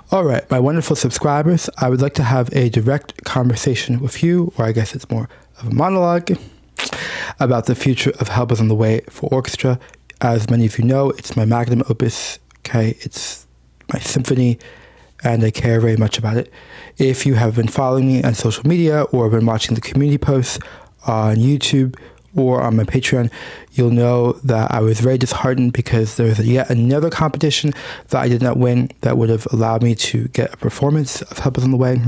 All right, my wonderful subscribers, I would like to have a direct conversation with you, or I guess it's more of a monologue, about the future of Help Is on the Way for orchestra. As many of you know, it's my magnum opus, okay? It's my symphony, and I care very much about it. If you have been following me on social media or been watching the community posts on YouTube or on my Patreon, you'll know that I was very disheartened because there was yet another competition that I did not win that would have allowed me to get a performance of Help Is on the Way.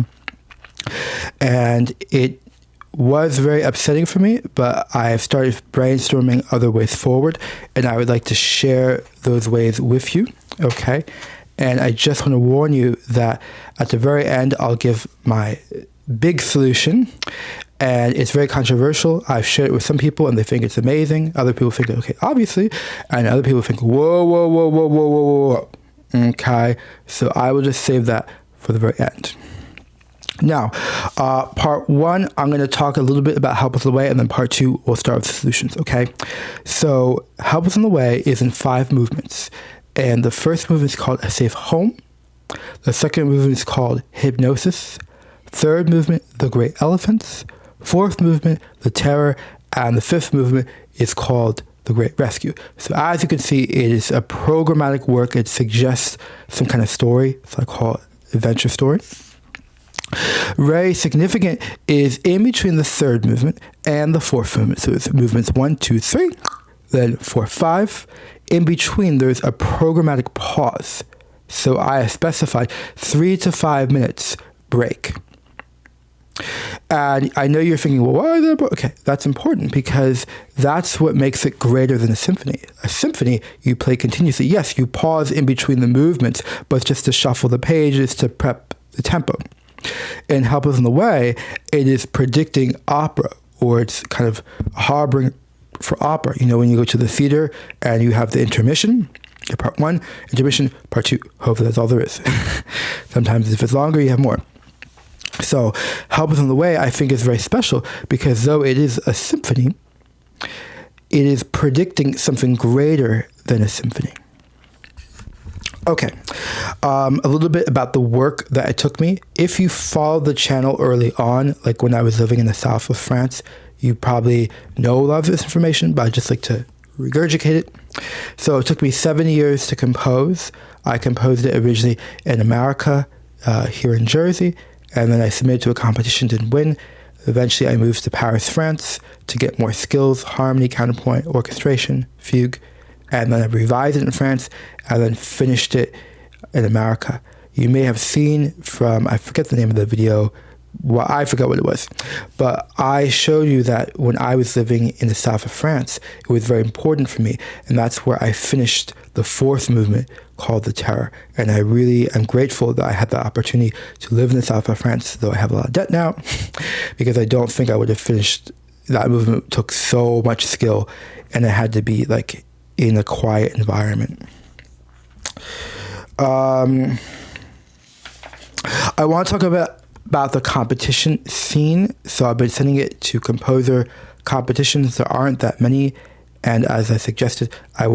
And it was very upsetting for me, but I have started brainstorming other ways forward, and I would like to share those ways with you, okay? And I just want to warn you that at the very end, I'll give my big solution. And it's very controversial. I've shared it with some people and they think it's amazing. Other people think, okay, obviously. And other people think, whoa, whoa, whoa, whoa, whoa, whoa, whoa. Okay. So I will just save that for the very end. Now, part one, I'm going to talk a little bit about Help Us on the Way, and then part two, we'll start with the solutions, okay? So Help Us on the Way is in 5 movements. And the first movement is called A Safe Home. The second movement is called Hypnosis. Third movement, The Great Elephants. Fourth movement, The Terror, and the fifth movement is called The Great Rescue. So as you can see, it is a programmatic work. It suggests some kind of story, so I call it adventure story. Very significant is in between the third movement and the fourth movement. So it's movements 1, 2, 3, then 4, 5. In between, there's a programmatic pause. So I have specified 3 to 5 minutes break. And I know you're thinking, well, why is that? Okay, that's important because that's what makes it greater than a symphony. A symphony, you play continuously. Yes, you pause in between the movements, but it's just to shuffle the pages to prep the tempo. In Help Us on the Way, it is predicting opera, or it's kind of harboring for opera. You know, when you go to the theater and you have the intermission, part 1, intermission, part 2. Hopefully that's all there is. Sometimes if it's longer, you have more. So Help Us on the Way, I think, is very special because though it is a symphony, it is predicting something greater than a symphony. Okay, a little bit about the work that it took me. If you followed the channel early on, like when I was living in the south of France, you probably know a lot of this information, but I'd just like to regurgitate it. So it took me 7 years to compose. I composed it originally in America, here in Jersey, and then I submitted to a competition, didn't win. Eventually I moved to Paris, France to get more skills, harmony, counterpoint, orchestration, fugue, and then I revised it in France and then finished it in America. You may have seen from, I forget the name of the video, well, I forgot what it was, but I showed you that when I was living in the south of France, it was very important for me, and that's where I finished the fourth movement called The Terror. And I really am grateful that I had the opportunity to live in the south of France, though I have a lot of debt now, because I don't think I would have finished that movement. It took so much skill, and it had to be like in a quiet environment. I want to talk about the competition scene. So I've been sending it to composer competitions. There aren't that many. And as I suggested, I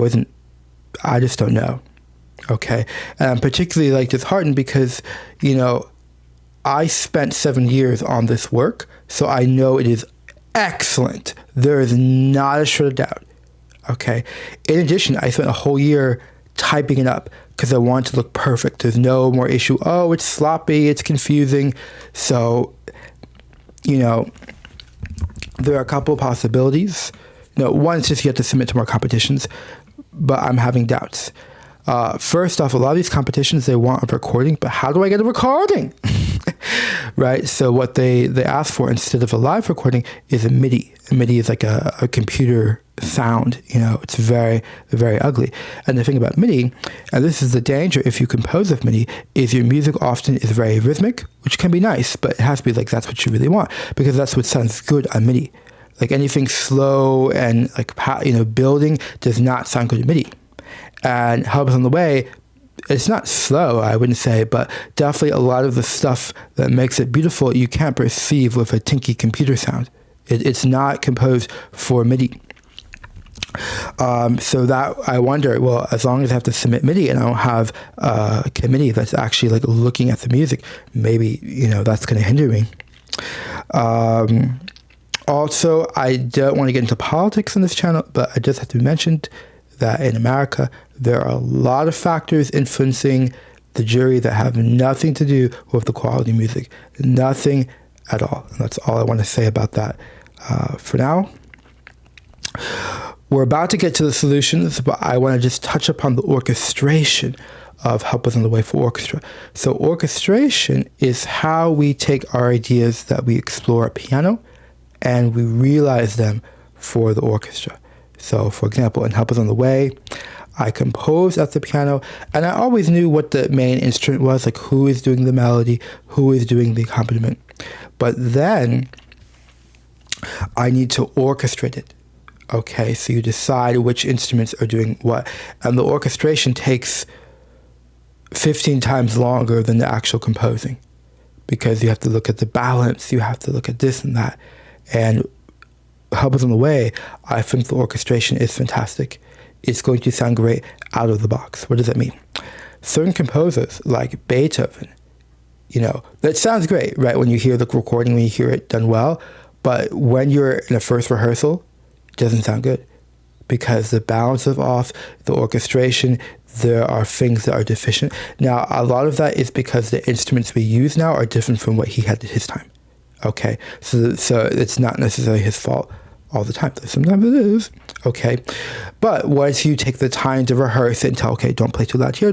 just don't know. Okay. And I'm particularly like disheartened because, you know, I spent 7 years on this work. So I know it is excellent. There is not a shred of doubt. Okay. In addition, I spent a whole year typing it up because I want it to look perfect. There's no more issue. Oh, it's sloppy. It's confusing. So, you know, there are a couple of possibilities. No, one is just you have to submit to more competitions, but I'm having doubts. First off, a lot of these competitions, they want a recording, but how do I get a recording? Right? So what they ask for instead of a live recording is a MIDI. A MIDI is like a computer sound. You know, it's very, very ugly. And the thing about MIDI, and this is the danger if you compose with MIDI, is your music often is very rhythmic, which can be nice, but it has to be like that's what you really want, because that's what sounds good on MIDI. Like anything slow and like, you know, building does not sound good in MIDI. And Help Us on the Way, it's not slow, I wouldn't say, but definitely a lot of the stuff that makes it beautiful you can't perceive with a tinky computer sound. It's not composed for MIDI. So that I wonder, well, as long as I have to submit MIDI and I don't have a committee that's actually like looking at the music, maybe, that's going to hinder me. Also, I don't want to get into politics on this channel, but I just have to mention that in America, there are a lot of factors influencing the jury that have nothing to do with the quality of music. Nothing at all. And that's all I want to say about that for now. We're about to get to the solutions, but I want to just touch upon the orchestration of Help Us on the Way for orchestra. So orchestration is how we take our ideas that we explore at piano and we realize them for the orchestra. So, for example, in Help Us on the Way, I composed at the piano, and I always knew what the main instrument was, like who is doing the melody, who is doing the accompaniment. But then I need to orchestrate it. Okay, so you decide which instruments are doing what. And the orchestration takes 15 times longer than the actual composing because you have to look at the balance, you have to look at this and that. And Help Us on the Way, I think the orchestration is fantastic. It's going to sound great out of the box. What does that mean? Certain composers, like Beethoven, that sounds great, right? When you hear the recording, when you hear it done well. But when you're in a first rehearsal, it doesn't sound good because the balance is off, the orchestration, there are things that are deficient. Now, a lot of that is because the instruments we use now are different from what he had at his time. Okay, so it's not necessarily his fault all the time. Sometimes it is. Okay, but once you take the time to rehearse it and tell, okay, don't play too loud here,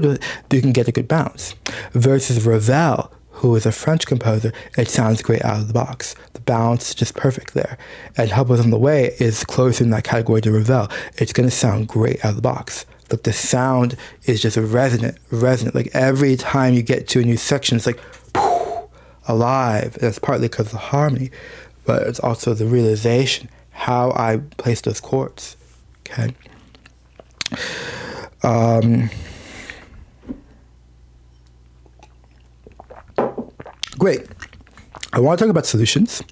you can get a good bounce. Versus Ravel, who is a French composer, it sounds great out of the box. The balance is just perfect there. And Help Us on the Way is closer in that category to Ravel. It's going to sound great out of the box. Like the sound is just resonant. Like every time you get to a new section, it's like alive. And it's partly because of the harmony, but it's also the realization how I place those chords. Okay. Great. I want to talk about solutions.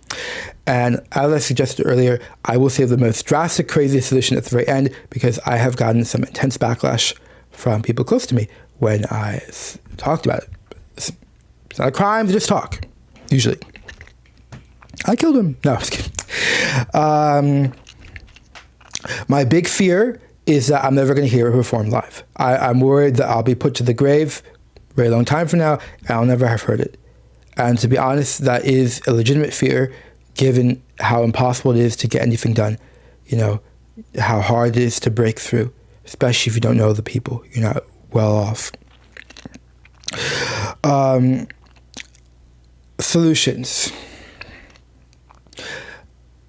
And as I suggested earlier, I will save the most drastic, crazy solution at the very end because I have gotten some intense backlash from people close to me when I talked about it. It's not a crime to just talk, usually. I killed him. No, I was kidding. My big fear is that I'm never going to hear it performed live. I'm worried that I'll be put to the grave a very long time from now, and I'll never have heard it. And to be honest, that is a legitimate fear, given how impossible it is to get anything done. How hard it is to break through, especially if you don't know the people. You're not well off. Solutions.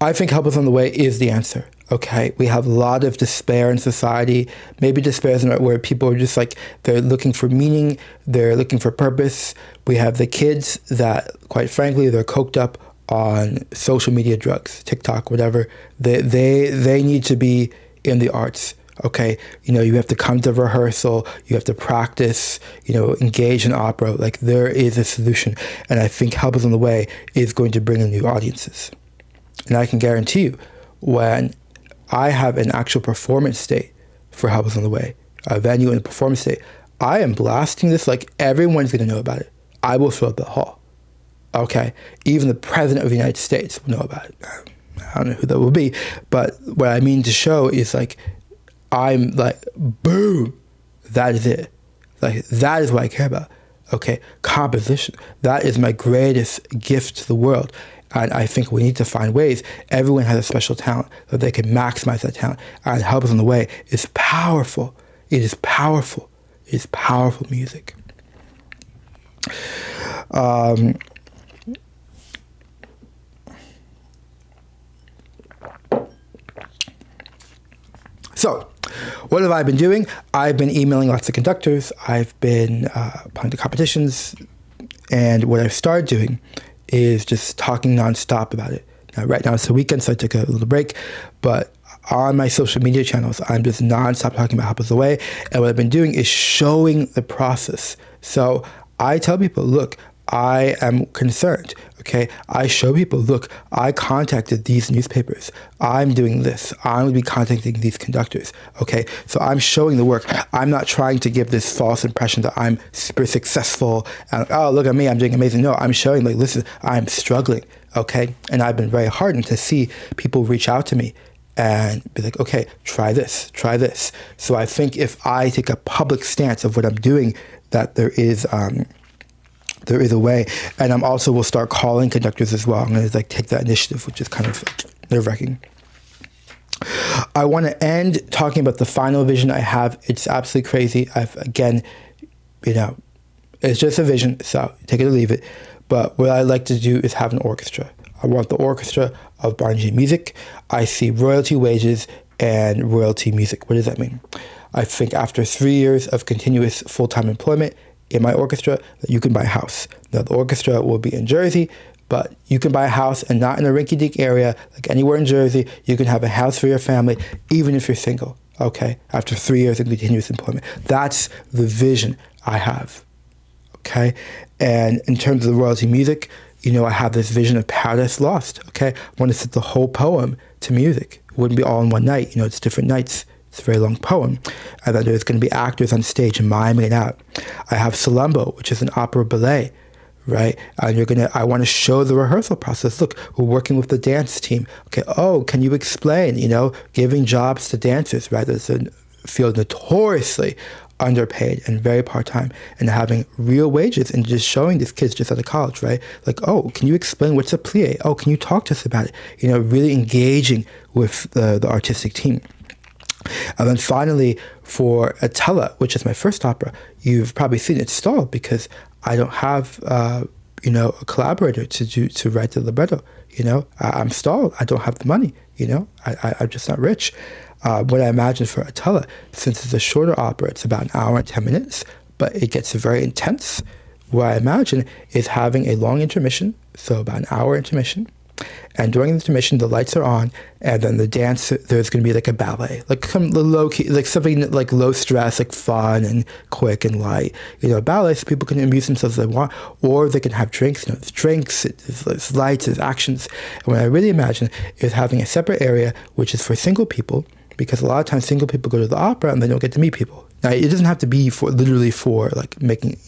I think Help Us on the Way is the answer. Okay, we have a lot of despair in society. Maybe despair isn't right where people are just like, they're looking for meaning, they're looking for purpose. We have the kids that, quite frankly, they're coked up on social media drugs, TikTok, whatever. They need to be in the arts. Okay, you have to come to rehearsal, you have to practice, engage in opera. Like there is a solution. And I think Help Us on the Way is going to bring in new audiences. And I can guarantee you, when I have an actual performance state for Help Us on the Way, a venue and a performance state, I am blasting this like everyone's going to know about it. I will fill up the hall. Okay? Even the President of the United States will know about it. I don't know who that will be, but what I mean to show is like, I'm like, boom, that is it. Like, that is what I care about. Okay? Composition. That is my greatest gift to the world. And I think we need to find ways. Everyone has a special talent that they can maximize that talent. And Help Us on the Way is powerful. It is powerful. It is powerful music. So, what have I been doing? I've been emailing lots of conductors. I've been applying to competitions. And what I've started doing is just talking nonstop about it. Now, right now it's the weekend, so I took a little break, but on my social media channels, I'm just nonstop talking about Help Us on the Way, and what I've been doing is showing the process. So I tell people, look, I am concerned, okay? I show people, look, I contacted these newspapers. I'm doing this. I'm going to be contacting these conductors, okay? So I'm showing the work. I'm not trying to give this false impression that I'm super successful and, oh, look at me, I'm doing amazing. No, I'm showing, like, listen, I'm struggling, okay? And I've been very heartened to see people reach out to me and be like, okay, try this, try this. So I think if I take a public stance of what I'm doing, that there is a way. And I'm also will start calling conductors as well. I'm going to like take that initiative, which is kind of nerve-wracking. I want to end talking about the final vision I have. It's absolutely crazy. Again, it's just a vision, so take it or leave it. But what I like to do is have an orchestra. I want the orchestra of Barney B music. I see royalty wages and royalty music. What does that mean? I think after 3 years of continuous full-time employment in my orchestra, that you can buy a house. Now, the orchestra will be in Jersey, but you can buy a house and not in a rinky-dink area, like anywhere in Jersey. You can have a house for your family, even if you're single, okay? After 3 years of continuous employment. That's the vision I have, okay? And in terms of the royalty music, I have this vision of Paradise Lost, okay? I want to set the whole poem to music. It wouldn't be all in one night, it's different nights. It's a very long poem. And then there's going to be actors on stage miming it out. I have Salembo, which is an opera ballet, right? And I want to show the rehearsal process. Look, we're working with the dance team. Okay, oh, can you explain, giving jobs to dancers, right? That's a field notoriously underpaid and very part-time, and having real wages and just showing these kids just out of college, right? Like, oh, can you explain what's a plie? Oh, can you talk to us about it? Really engaging with the artistic team. And then finally, for Attila, which is my first opera, you've probably seen it stalled because I don't have, a collaborator to write the libretto. I'm stalled. I don't have the money. I'm just not rich. What I imagine for Attila, since it's a shorter opera, it's about an hour and 10 minutes, but it gets very intense. What I imagine is having a long intermission, so about an hour intermission. And during the intermission, the lights are on, and then the dance, there's going to be like a ballet, like some low key, like something like low stress, like fun and quick and light, ballet, so people can amuse themselves if they want, or they can have drinks, there's drinks, there's lights, there's actions. And what I really imagine is having a separate area, which is for single people, because a lot of times single people go to the opera and they don't get to meet people. Now, it doesn't have to be literally for like making,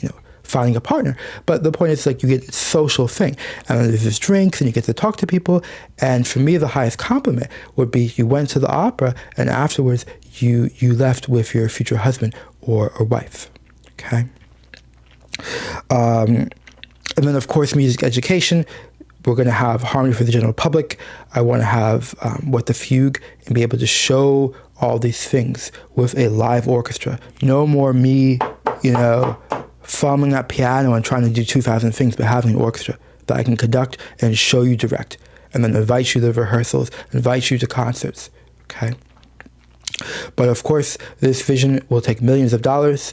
finding a partner. But the point is, like, you get a social thing. And then there's drinks and you get to talk to people. And for me, the highest compliment would be you went to the opera and afterwards you left with your future husband or wife. Okay? And then, of course, music education. We're going to have harmony for the general public. I want to have what the fugue and be able to show all these things with a live orchestra. No more me, fumbling that piano and trying to do 2,000 things, but having an orchestra that I can conduct and show you direct, and then invite you to rehearsals, invite you to concerts, okay? But of course, this vision will take millions of dollars.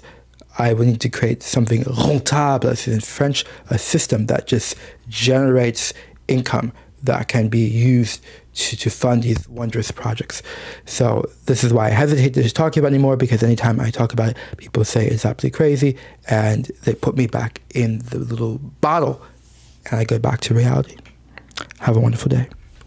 I will need to create something rentable, as in French, a system that just generates income that can be used to fund these wondrous projects. So this is why I hesitate to talk about it anymore, because anytime I talk about it, people say it's absolutely crazy, and they put me back in the little bottle, and I go back to reality. Have a wonderful day.